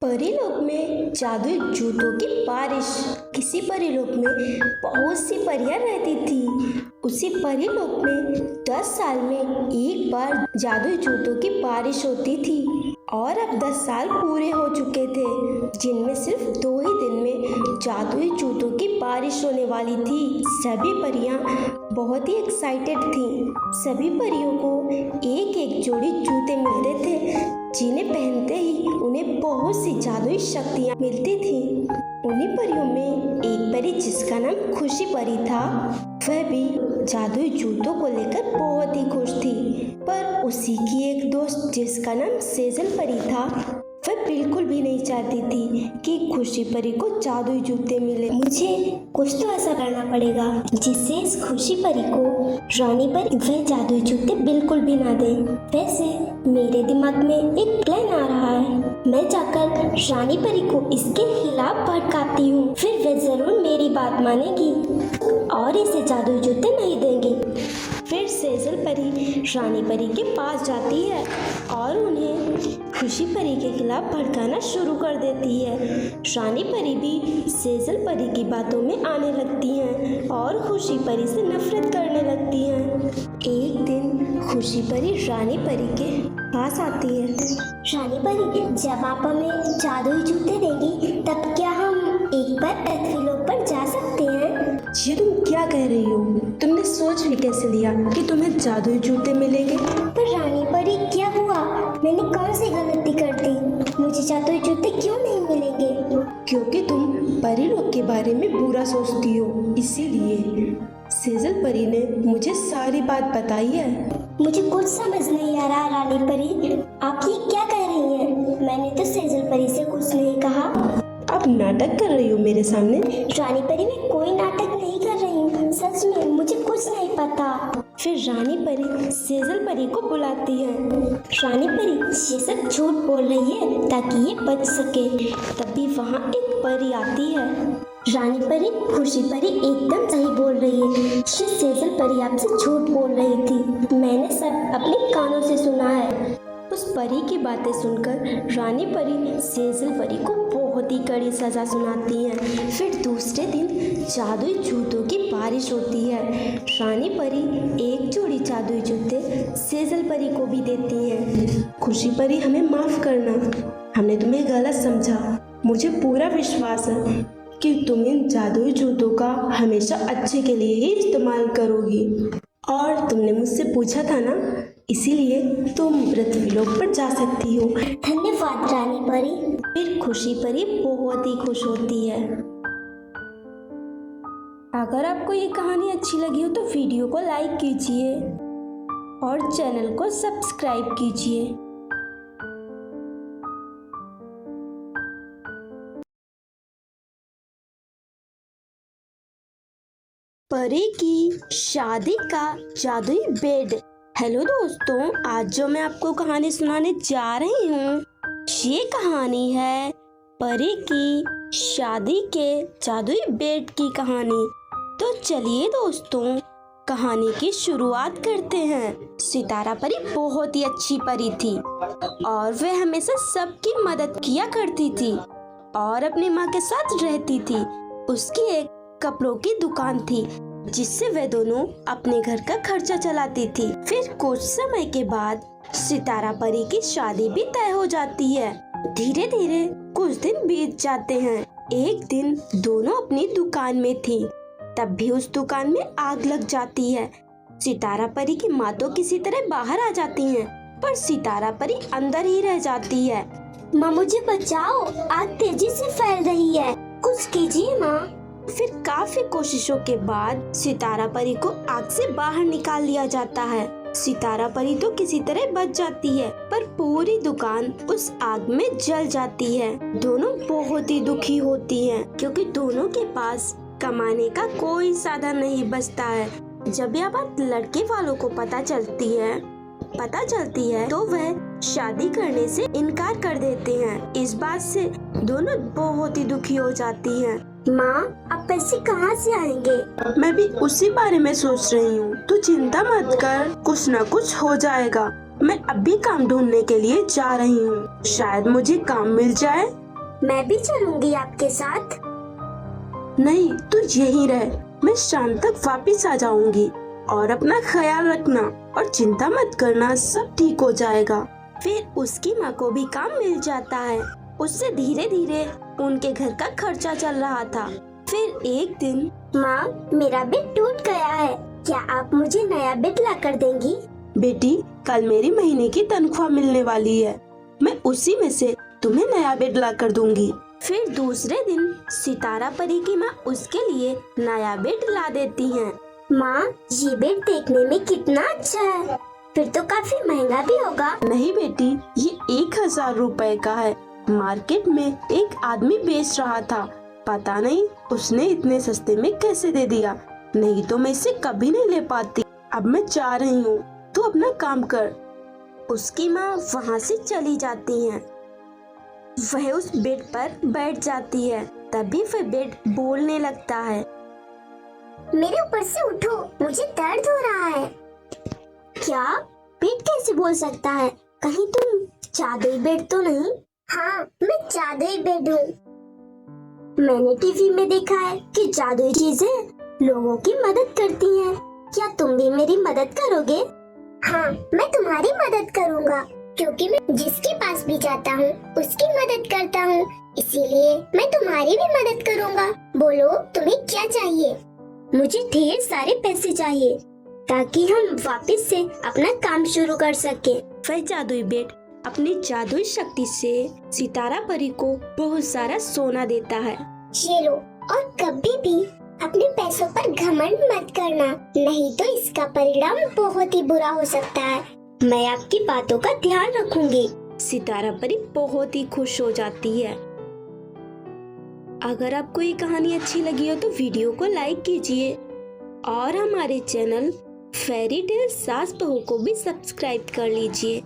परीलोक में जादुई जूतों की बारिश। किसी परीलोक में बहुत सी परियां रहती थी। उसी परीलोक में 10 साल में एक बार जादुई जूतों की बारिश होती थी। और अब 10 साल पूरे हो चुके थे, जिनमें सिर्फ 2 ही दिन में जादुई जूतों की बारिश होने वाली थी। सभी परियां बहुत ही एक्साइटेड थीं। सभी परियों को एक एक जोड़ी जूते मिलते थे, जिन्हें पहनते ही उन्हें बहुत सी जादुई शक्तियाँ मिलती थी। उन्हीं परियों में एक परी जिसका नाम खुशी परी था, वह भी जादुई जूतों को लेकर बहुत ही खुश थी। पर उसी की एक दोस्त जिसका नाम सेजल परी था, वह बिल्कुल भी नहीं चाहती थी कि खुशी परी को जादुई जूते मिले। मुझे कुछ तो ऐसा करना पड़ेगा जिससे इस खुशी परी को रानी परी वह जादुई जूते बिल्कुल भी ना दे। वैसे मेरे दिमाग में एक प्लान आ रहा है। मैं जाकर रानी परी को इसके खिलाफ भड़काती हूँ, फिर वह जरूर मेरी बात मानेगी और इसे जादुई जूते नहीं देंगी। फिर सेजल परी रानी परी के पास जाती है और उन्हें खुशी परी के खिलाफ भड़काना शुरू कर देती है। रानी परी भी सेजल परी की बातों में आने लगती हैं और खुशी परी से नफरत करने लगती हैं। एक दिन खुशी परी रानी परी के पास आती है। रानी परी, जब आप हमें जादुई जूते देंगी तब क्या हम एक बार पृथ्वीलोक पर जा सकते हैं? ये तुम क्या कह रही हो? तुमने सोच भी कैसे लिया कि तुम्हें जादुई जूते मिलेंगे? पर रानी परी, क्या हुआ? मैंने कौन सी गलती कर दी? मुझे जादुई जूते क्यों नहीं मिलेंगे? क्योंकि तुम परीलोक के बारे में बुरा सोचती हो, इसीलिए। सेजल परी ने मुझे सारी बात बताई है। मुझे कुछ समझ नहीं आ रहा रानी परी, आप ये क्या कह रही हैं? मैंने तो सेजल परी से कुछ नहीं कहा। आप नाटक कर रही हो मेरे सामने। रानी परी, मैं कोई नाटक नहीं कर रही हूँ, सच में मुझे कुछ नहीं पता। फिर रानी परी सेजल परी को बुलाती है। रानी परी, ये सब झूठ बोल रही है ताकि ये बच सके। तभी वहाँ एक परी आती है। रानी परी, खुशी परी एकदम सही बोल रही है। ये सेजल परी आपसे झूठ बोल रही थी, मैंने सब अपने कानों से सुना है। उस परी की बातें सुनकर रानी परी सेजल परी को बहुत ही कड़ी सजा सुनाती है। फिर दूसरे दिन जादुई जूतों की बारिश होती है। रानी परी एक जोड़ी जादुई जूते सेजल परी को भी देती है। खुशी परी, हमें माफ करना, हमने तुम्हें गलत समझा। मुझे पूरा विश्वास है कि तुम इन जादुई जूतों का हमेशा अच्छे के लिए ही इस्तेमाल करोगी। और तुमने मुझसे पूछा था ना, इसीलिए तुम पृथ्वीलोक पर जा सकती हो। धन्यवाद रानी परी। फिर खुशी परी बहुत ही खुश होती है। अगर आपको ये कहानी अच्छी लगी हो तो वीडियो को लाइक कीजिए और चैनल को सब्सक्राइब कीजिए। परी की शादी का जादुई बेड। हेलो दोस्तों, आज जो मैं आपको कहानी सुनाने जा रही हूँ, ये कहानी है परी की शादी के जादुई बेड की कहानी। तो चलिए दोस्तों, कहानी की शुरुआत करते हैं। सितारा परी बहुत ही अच्छी परी थी और वह हमेशा सबकी मदद किया करती थी और अपनी माँ के साथ रहती थी। उसकी एक कपड़ों की दुकान थी जिससे वे दोनों अपने घर का खर्चा चलाती थी। फिर कुछ समय के बाद सितारा परी की शादी भी तय हो जाती है। धीरे धीरे कुछ दिन बीत जाते हैं। एक दिन दोनों अपनी दुकान में थी, तब भी उस दुकान में आग लग जाती है। सितारा परी की माँ तो किसी तरह बाहर आ जाती हैं, पर सितारा परी अंदर ही रह जाती है। माँ, मुझे बचाओ, आग तेजी से फैल रही है, कुछ कीजिए माँ। फिर काफी कोशिशों के बाद सितारा परी को आग से बाहर निकाल लिया जाता है। सितारा परी तो किसी तरह बच जाती है, पर पूरी दुकान उस आग में जल जाती है। दोनों बहुत ही दुखी होती हैं, क्योंकि दोनों के पास कमाने का कोई साधन नहीं बचता है। जब यह बात लड़के वालों को पता चलती है तो वह शादी करने से इनकार कर देते हैं। इस बात से दोनों बहुत ही दुखी हो जाती हैं। माँ, अब पैसे कहाँ से आएंगे? मैं भी उसी बारे में सोच रही हूँ। तू चिंता मत कर, कुछ न कुछ हो जाएगा। मैं अभी काम ढूंढने के लिए जा रही हूँ, शायद मुझे काम मिल जाए मैं भी चलूंगी आपके साथ। नहीं, तू यहीं रह, मैं शाम तक वापस आ जाऊंगी। और अपना ख्याल रखना और चिंता मत करना, सब ठीक हो जाएगा। फिर उसकी माँ को भी काम मिल जाता है। उससे धीरे धीरे उनके घर का खर्चा चल रहा था। फिर एक दिन, माँ, मेरा बेड टूट गया है, क्या आप मुझे नया बेड ला कर देंगी? बेटी, कल मेरी महीने की तनख्वाह मिलने वाली है, मैं उसी में से तुम्हें नया बेड ला कर दूंगी। फिर दूसरे दिन सितारा परी की माँ उसके लिए नया बेड ला देती हैं। माँ, ये बेड देखने में कितना अच्छा है, फिर तो काफी महंगा भी होगा। नहीं बेटी, ये 1000 रुपए का है। मार्केट में एक आदमी बेच रहा था, पता नहीं उसने इतने सस्ते में कैसे दे दिया, नहीं तो मैं इसे कभी नहीं ले पाती। अब मैं जा रही हूँ, तू अपना काम कर। उसकी माँ वहाँ से चली जाती हैं। वह उस बेड पर बैठ जाती है। तभी वह बेड बोलने लगता है, मेरे ऊपर से उठो, मुझे दर्द हो रहा है। क्या? बेड कैसे बोल सकता है? कहीं तुम जादुई बेड तो नहीं? हाँ, मैं जादुई बेड हूँ। मैंने टीवी में देखा है कि जादुई चीजें लोगों की मदद करती हैं। क्या तुम भी मेरी मदद करोगे? हाँ, मैं तुम्हारी मदद करूँगा, क्योंकि मैं जिसके पास भी जाता हूँ उसकी मदद करता हूँ, इसीलिए मैं तुम्हारी भी मदद करूँगा। बोलो, तुम्हें क्या चाहिए? मुझे ढेर सारे पैसे चाहिए, ताकि हम वापस से अपना काम शुरू कर सकें। वह जादुई बेड अपनी जादुई शक्ति से सितारा परी को बहुत सारा सोना देता है। ये लो, और कभी भी अपने पैसों पर घमंड मत करना, नहीं तो इसका परिणाम बहुत ही बुरा हो सकता है। मैं आपकी बातों का ध्यान रखूंगी। सितारा परी बहुत ही खुश हो जाती है। अगर आपको ये कहानी अच्छी लगी हो तो वीडियो को लाइक कीजिए और हमारे चैनल फेरी टेल सास बहू को भी सब्सक्राइब कर लीजिए।